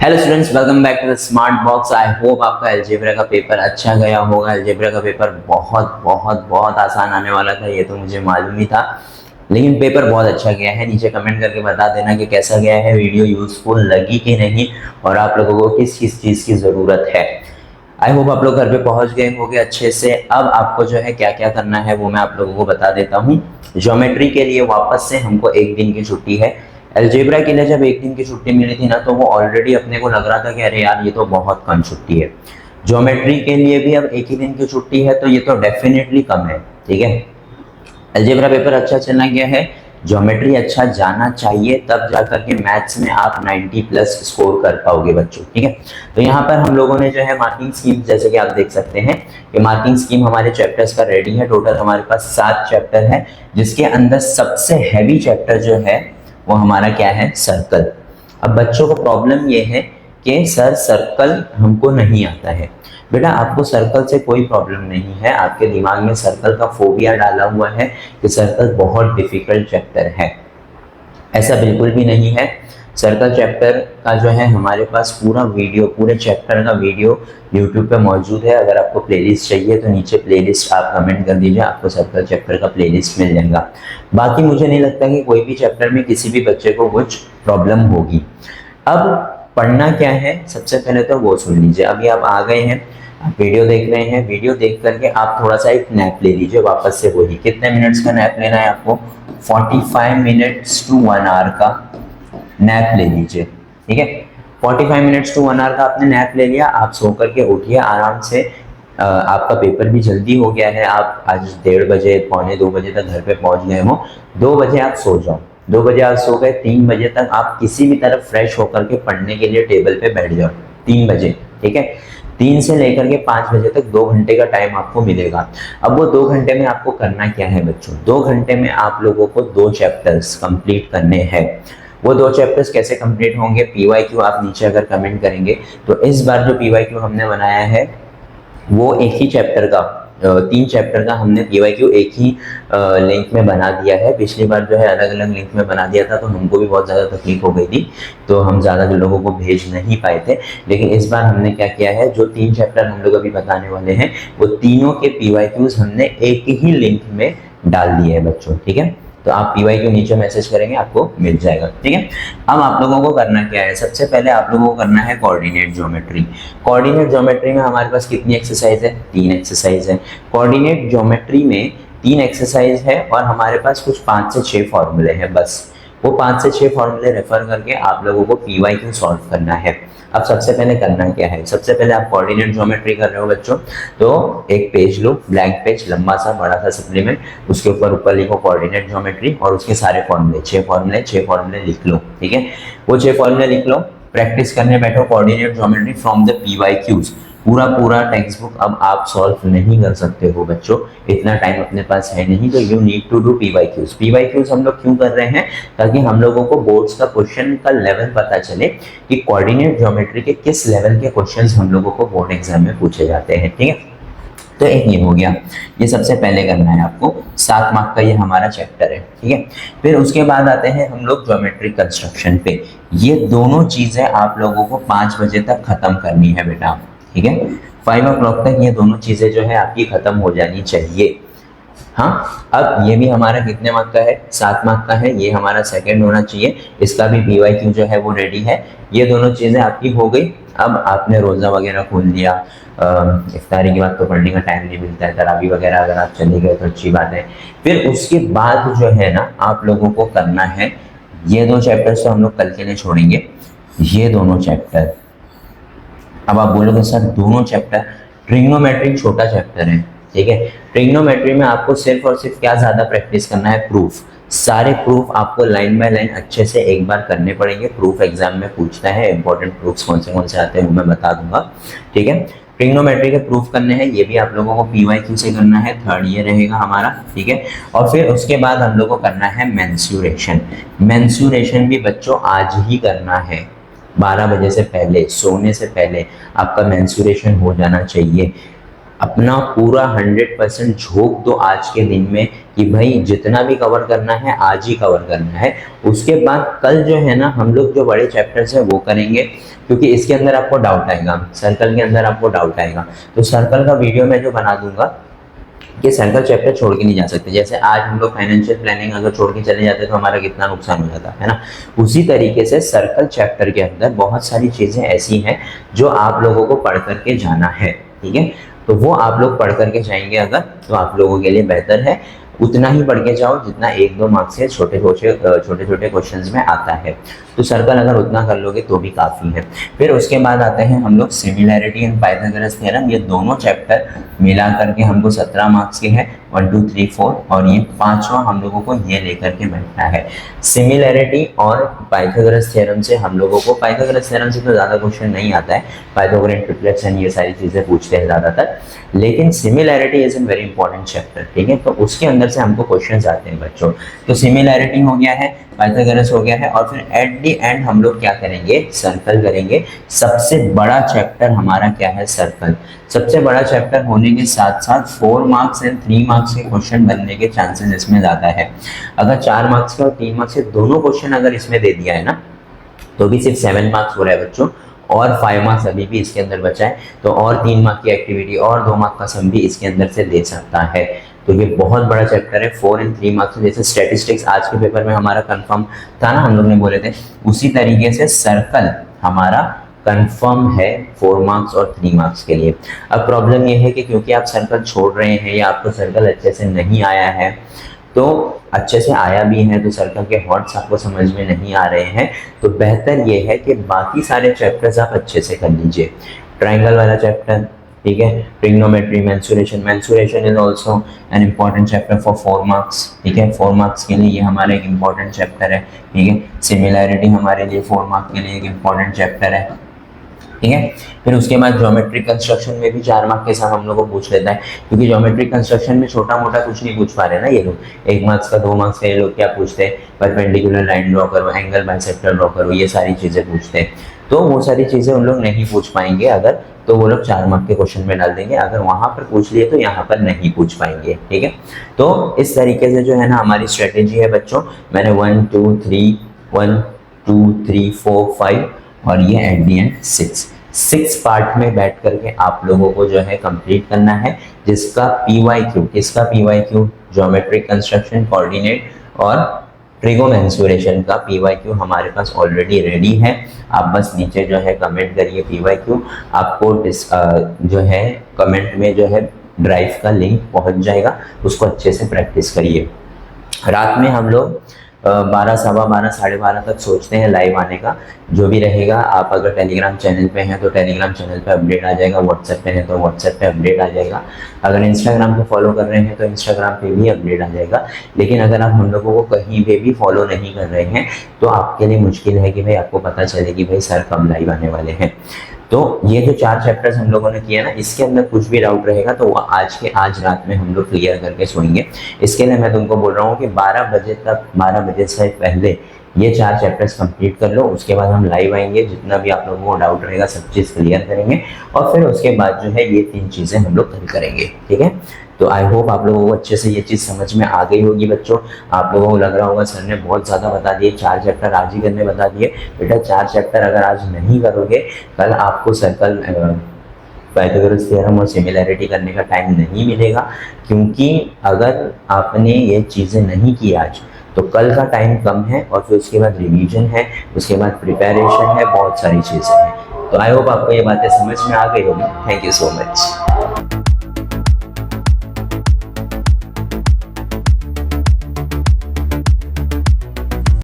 Hello students, welcome back to the Smart Box. I hope आपका algebra का paper अच्छा गया होगा। अलजेब्रा का पेपर बहुत बहुत बहुत आसान आने वाला था, ये तो मुझे मालूम ही था, लेकिन पेपर बहुत अच्छा गया है। नीचे कमेंट करके बता देना कि कैसा गया है, वीडियो यूजफुल लगी कि नहीं, और आप लोगों को किस किस चीज़ की ज़रूरत है। आई होप आप लोग घर पे पहुंच गए होंगे अच्छे से। अब आपको जो है क्या क्या करना है वो मैं आप लोगों को बता देता हूँ। ज्योमेट्री के लिए वापस से हमको एक दिन की छुट्टी है। अलजेब्रा के लिए जब एक दिन की छुट्टी मिली थी ना, तो वो ऑलरेडी अपने को लग रहा था कि अरे यार ये तो बहुत कम छुट्टी है। ज्योमेट्री के लिए भी अब एक ही दिन की छुट्टी है, तो ये तो डेफिनेटली कम है। ठीक है, अलजेब्रा पेपर अच्छा चला गया है, ज्योमेट्री अच्छा जाना चाहिए, तब जाकर के मैथ्स में आप 90 प्लस स्कोर कर पाओगे बच्चों। ठीक है, तो यहाँ पर हम लोगों ने जो है मार्किंग स्कीम, जैसे कि आप देख सकते हैं कि मार्किंग स्कीम हमारे चैप्टर्स का रेडी है। टोटल हमारे पास 7 चैप्टर है, जिसके अंदर सबसे हैवी चैप्टर जो है वो हमारा क्या है, सर्कल। अब बच्चों को प्रॉब्लम ये है कि सर सर्कल हमको नहीं आता है। बेटा आपको सर्कल से कोई प्रॉब्लम नहीं है, आपके दिमाग में सर्कल का फोबिया डाला हुआ है कि सर्कल बहुत डिफिकल्ट चैप्टर है। ऐसा बिल्कुल भी नहीं है। सर्कल चैप्टर का जो है हमारे पास पूरा वीडियो, पूरे चैप्टर का वीडियो यूट्यूब पे मौजूद है। अगर आपको प्लेलिस्ट चाहिए तो नीचे प्लेलिस्ट आप कमेंट कर दीजिए, आपको सर्कल चैप्टर का प्लेलिस्ट मिल जाएगा। बाकी मुझे नहीं लगता कि कोई भी चैप्टर में किसी भी बच्चे को कुछ प्रॉब्लम होगी। अब पढ़ना क्या है, सबसे पहले तो वो सुन लीजिए। अभी आप आ गए हैं, आप वीडियो देख रहे हैं, वीडियो देख करके आप थोड़ा सा एक नैप ले लीजिए वापस से। वही कितने मिनट्स का नैप लेना है आपको, 45 मिनट्स टू 1 आवर का नैप ले लीजिए। ठीक है, 45 मिनट्स टू 1 आवर का आपने नैप ले लिया। आप सो करके उठिए आराम से। आपका पेपर भी जल्दी हो गया है, आप आज 1:30 बजे, पौने 2 बजे तक घर पे पहुंच गए हो। 2 बजे आप सो जाओ, 2 बजे आप सो गए, 3 बजे तक आप किसी भी तरफ फ्रेश होकर के पढ़ने के लिए टेबल पे बैठ जाओ। 3 बजे, ठीक है, 3 से लेकर के 5 बजे तक 2 घंटे का टाइम आपको मिलेगा। अब वो 2 घंटे में आपको करना क्या है बच्चों, 2 घंटे में आप लोगों को 2 चैप्टर्स कंप्लीट करने हैं। वो 2 चैप्टर्स कैसे कंप्लीट होंगे, पीवाईक्यू आप नीचे अगर कमेंट करेंगे तो इस बार जो पीवाईक्यू हमने बनाया है वो एक ही चैप्टर का, 3 चैप्टर का हमने पीवाईक्यू एक ही लिंक में बना दिया है। पिछली बार जो है अलग अलग लिंक में बना दिया था, तो हमको भी बहुत ज़्यादा तकलीफ हो गई थी, तो हम ज़्यादा लोगों को भेज नहीं पाए थे। लेकिन इस बार हमने क्या किया है, जो 3 चैप्टर हम लोग अभी बताने वाले हैं वो तीनों के पीवाईक्यूज हमने एक ही लिंक में डाल दिए हैं बच्चों। ठीक है, तो आप पीवाईक्यू नीचे मैसेज करेंगे, आपको मिल जाएगा। ठीक है, अब आप लोगों को करना क्या है, सबसे पहले आप लोगों को करना है कोऑर्डिनेट ज्योमेट्री। कोऑर्डिनेट ज्योमेट्री में हमारे पास कितनी एक्सरसाइज है, 3 एक्सरसाइज है। कोऑर्डिनेट ज्योमेट्री में 3 एक्सरसाइज है और हमारे पास कुछ 5 से 6 फॉर्मूले हैं बस। वो 5 से 6 फॉर्मूले रेफर करके आप लोगों को पीवाईक्यू सॉल्व करना है। अब सबसे पहले करना क्या है, सबसे पहले आप कोऑर्डिनेट ज्योमेट्री कर रहे हो बच्चों, तो एक पेज लो, ब्लैंक पेज, लंबा सा बड़ा सा सप्लीमेंट, उसके ऊपर लिखो कोऑर्डिनेट ज्योमेट्री और उसके सारे फॉर्मूले, 6 फॉर्मूले लिख लो। ठीक है, वो 6 फॉर्मूले लिख लो, प्रैक्टिस करने बैठो coordinate geometry from the PYQs. पूरा टेक्स्ट बुक अब आप सॉल्व नहीं कर सकते हो बच्चों, इतना टाइम अपने पास है नहीं, तो you need to do PYQs. PYQs हम लोग क्यों कर रहे हैं, ताकि हम लोगों को बोर्ड्स का क्वेश्चन का लेवल पता चले कि कोऑर्डिनेट ज्योमेट्री के किस लेवल के क्वेश्चंस हम लोगों को बोर्ड एग्जाम में पूछे जाते हैं। ठीक है, तो एक ये हो गया, ये सबसे पहले करना है आपको। 7 मार्क का ये हमारा चैप्टर है। ठीक है, फिर उसके बाद आते हैं हम लोग ज्योमेट्रिक कंस्ट्रक्शन पे। ये दोनों चीजें आप लोगों को 5 बजे तक खत्म करनी है बेटा। ठीक है, 5 o'clock तक ये दोनों चीजें जो है आपकी खत्म हो जानी चाहिए। हाँ, अब ये भी हमारा कितने मार्क का है, 7 मार्क का है, ये हमारा सेकंड होना चाहिए, इसका भी पीवाईक्यू जो है वो रेडी है। ये दोनों चीजें आपकी हो गई। अब आपने रोजा वगैरह खोल लिया, इफ्तारी के बाद तो पढ़ने का टाइम नहीं मिलता है, तरावी वगैरह अगर आप चले गए तो अच्छी बात है। फिर उसके बाद जो है ना आप लोगों को करना है, ये 2 चैप्टर्स तो हम लोग कल के लिए छोड़ेंगे, ये दोनों चैप्टर। अब आप बोलोगे सर दोनों चैप्टर, ट्रिग्नोमेट्री छोटा चैप्टर है। ठीक है, ट्रिग्नोमेट्री में आपको सिर्फ और सिर्फ क्या ज्यादा प्रैक्टिस करना है, प्रूफ। सारे प्रूफ आपको लाइन बाय लाइन अच्छे से एक बार करने पड़ेंगे। प्रूफ एग्जाम में पूछता है, इंपॉर्टेंट प्रूफ्स कौन से आते हैं वो मैं बता दूंगा। ठीक है, ट्रिग्नोमेट्री के प्रूफ करने हैं, ये भी आप लोगों को पीवाईक्यू से करना है, थर्ड ये रहेगा हमारा। ठीक है, और फिर उसके बाद हम लोग को करना है मेंसुरेशन। मेंसुरेशन भी बच्चों आज ही करना है, 12 बजे से पहले, सोने से पहले आपका मेंसुरेशन हो जाना चाहिए। अपना पूरा 100% झोंक दो आज के दिन में कि भाई जितना भी कवर करना है आज ही कवर करना है। उसके बाद कल जो है ना हम लोग जो बड़े चैप्टर्स है वो करेंगे, क्योंकि इसके अंदर आपको डाउट आएगा, सर्कल के अंदर आपको डाउट आएगा। तो सर्कल का वीडियो मैं जो बना दूंगा कि सर्कल चैप्टर छोड़ के नहीं जा सकते। जैसे आज हम लोग फाइनेंशियल प्लानिंग अगर छोड़ के चले जाते तो हमारा कितना नुकसान हो जाता है ना। उसी तरीके से सर्कल चैप्टर के अंदर बहुत सारी चीज़ें ऐसी हैं जो आप लोगों को पढ़ करके जाना है, ठीक है। तो वो आप लोग पढ़ करके जाएंगे अगर, तो आप लोगों के लिए बेहतर है। उतना ही पढ़ के जाओ जितना 1-2 मार्क्स से छोटे छोटे क्वेश्चंस में आता है। तो सर्कल अगर उतना कर लोगे तो भी काफ़ी है। फिर उसके बाद आते हैं हम लोग सिमिलैरिटी एंड पाइथागोरस थ्योरम। ये दोनों चैप्टर मिला करके हमको 17 मार्क्स के हैं, 1 2 3 4, और ये 5वां हम लोगों को ये लेकर के बैठना है। सिमिलैरिटी और पाइथागोरस थ्योरम से हम लोगों को, पाइथागोरस थ्योरम से तो ज़्यादा क्वेश्चन नहीं आता है, पाइथागोरन ट्रिपलेट्स एंड ये सारी चीज़ें पूछते हैं ज़्यादातर, लेकिन similarity is an very important chapter, ठीक है। तो उसके अंदर से हमको क्वेश्चंस आते हैं बच्चों। तो सिमिलैरिटी हो गया है, पाइथागोरस हो गया है, और फिर एट द एंड हम लोग क्या करेंगे, सर्कल करेंगे। सबसे बड़ा चैप्टर हमारा क्या है, सर्कल। सबसे बड़ा चैप्टर होने के साथ साथ 4 मार्क्स एंड 3 मार्क्स के क्वेश्चन बनने के चांसेस इसमें ज़्यादा है। अगर 4 मार्क्स के और 3 मार्क्स के दोनों क्वेश्चन अगर इसमें दे दिया है ना, तो भी सिर्फ 7 मार्क्स हो रहा है बच्चों, और 5 मार्क्स अभी भी इसके अंदर बचा है। तो और 3 मार्क की एक्टिविटी और 2 मार्क का सम भी इसके अंदर से दे सकता है। तो ये बहुत बड़ा चैप्टर है, 4 एंड 3 मार्क्स। जैसे स्टैटिस्टिक्स आज के पेपर में हमारा कंफर्म था ना, हम लोग ने बोले थे, उसी तरीके से सर्कल हमारा कंफर्म है 4 मार्क्स और 3 मार्क्स के लिए। अब प्रॉब्लम ये है कि क्योंकि आप सर्कल छोड़ रहे हैं या आपको सर्कल अच्छे से नहीं आया है, तो अच्छे से आया भी है तो सर्कल के हॉट्स आपको समझ में नहीं आ रहे हैं, तो बेहतर ये है कि बाकी सारे चैप्टर्स आप अच्छे से कर लीजिए। ट्राइंगल वाला चैप्टर, ठीक है, trigonometry, mensuration is also an important chapter for 4 marks, ठीक है। 4 मार्क्स के लिए ये हमारा एक इम्पॉर्टेंट चैप्टर है, ठीक है। सिमिलैरिटी हमारे लिए 4 मार्क्स के लिए एक इम्पॉर्टेंट चैप्टर है, ठीक है। फिर उसके बाद ज्योमेट्रिक कंस्ट्रक्शन में भी 4 मार्क के साथ हम लोग को पूछ लेता है, क्योंकि ज्योमेट्रिक कंस्ट्रक्शन में छोटा मोटा कुछ नहीं पूछ पा रहे ना ये लोग। 1 मार्क्स का, 2 मार्क्स का ये लोग क्या पूछते हैं, परपेंडिकुलर लाइन ड्रॉ करो, एंगल बाइसेक्टर ड्रॉ करो, ये सारी चीज़ें पूछते हैं। तो वो सारी चीज़ें उन लोग नहीं पूछ पाएंगे अगर, तो वो लोग 4 मार्क के क्वेश्चन में डाल देंगे। अगर वहाँ पर पूछ लिए तो यहाँ पर नहीं पूछ पाएंगे, ठीक है। तो इस तरीके से जो है ना हमारी स्ट्रेटेजी है बच्चों। मैंने 1 2 3 4 5 और ये एट दी एंड 6 पार्ट में बैठ करके आप लोगों को जो है कंप्लीट करना है, जिसका PYQ, किसका PYQ, ज्योमेट्रिक कंस्ट्रक्शन, कोऑर्डिनेट और ट्रिगोमेंसुरेशन का PYQ हमारे पास ऑलरेडी रेडी है। आप बस नीचे जो है कमेंट करिए PYQ, आपको जो है कमेंट में जो है ड्राइव का लिंक पहुंच जाएगा, उसको अच्छे से प्रैक्टिस करिए। रात में हम लोग 12, सवा 12, साढ़े 12 तक सोचते हैं लाइव आने का। जो भी रहेगा, आप अगर टेलीग्राम चैनल पे हैं तो टेलीग्राम चैनल पे अपडेट आ जाएगा, व्हाट्सएप पे हैं तो व्हाट्सएप पे अपडेट आ जाएगा, अगर इंस्टाग्राम पे फॉलो कर रहे हैं तो इंस्टाग्राम पे भी अपडेट आ जाएगा। लेकिन अगर आप हम लोगों को कहीं पे भी फॉलो नहीं कर रहे हैं तो आपके लिए मुश्किल है कि भाई आपको पता चले कि भाई सर कब लाइव आने वाले हैं। तो ये जो 4 चैप्टर्स हम लोगों ने किया ना, इसके अंदर कुछ भी डाउट रहेगा तो वो आज रात में हम लोग क्लियर करके सोएंगे। इसके लिए मैं तुमको बोल रहा हूँ कि 12 बजे तक, 12 बजे से पहले ये 4 चैप्टर्स कंप्लीट कर लो। उसके बाद हम लाइव आएंगे, जितना भी आप लोगों को डाउट रहेगा सब चीज़ क्लियर करेंगे, और फिर उसके बाद जो है ये 3 चीज़ें हम लोग कल करेंगे, ठीक है। तो आई होप आप लोगों को अच्छे से ये चीज़ समझ में आ गई होगी बच्चों। आप लोगों को लग रहा होगा सर ने बहुत ज़्यादा बता दिए, 4 चैप्टर आज ही करने बता दिए। बेटा 4 चैप्टर अगर आज नहीं करोगे, कल आपको सर्कल, पाइथागोरस थ्योरम और सिमिलैरिटी करने का टाइम नहीं मिलेगा, क्योंकि अगर आपने ये चीज़ें नहीं की आज तो कल का टाइम कम है, और फिर उसके बाद रिवीजन है, उसके बाद प्रिपरेशन है, बहुत सारी चीज़ें हैं। तो आई होप आपको ये बातें समझ में आ गई होगी। Thank you so much.